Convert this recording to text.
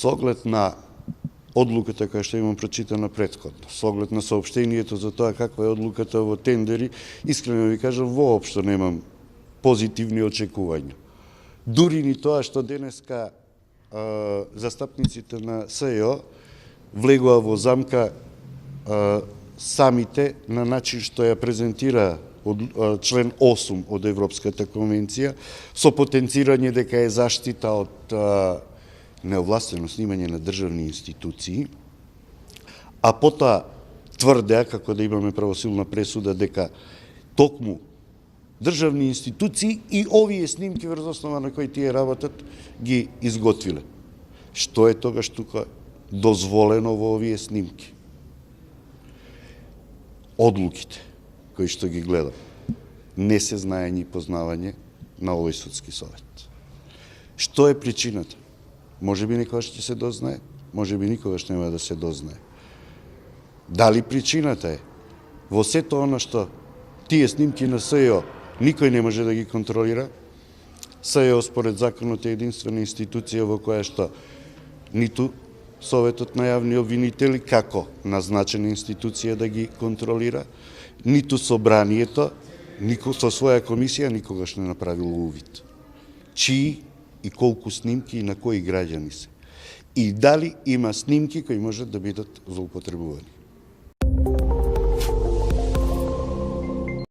С оглед на одлуката која што имам прочитана претходно, с оглед на соопштението за тоа каква е одлуката во тендери, искрено ви кажам, воопшто немам позитивни очекувања. Дури ни тоа што денеска застапниците на СЈО влегува во замка самите на начин што ја презентира член 8 од Европската конвенција, со потенцирање дека е заштита од неовластено снимање на државни институции, а потоа тврдеа, како да имаме правосилна пресуда, дека токму државни институции и овие снимки врз основа на кои тие работат ги изготвиле. Што е тогаш тука дозволено во овие снимки? Одлуките кои што ги гледам не се знаење и познавање на овој судски совет. Што е причината? Може би никогаш ќе се дознае, може би никогаш нема да се дознае. Дали причината е во сето оно што тие снимки на СЈО никој не може да ги контролира? СЈО според законот е единствена институција во која што ниту Советот на јавни обвинители како назначена институција да ги контролира, ниту собранието, со своја комисија никогаш не направило увид. Чии и колку снимки и на кои граѓани се. И дали има снимки кои можат да бидат злоупотребувани.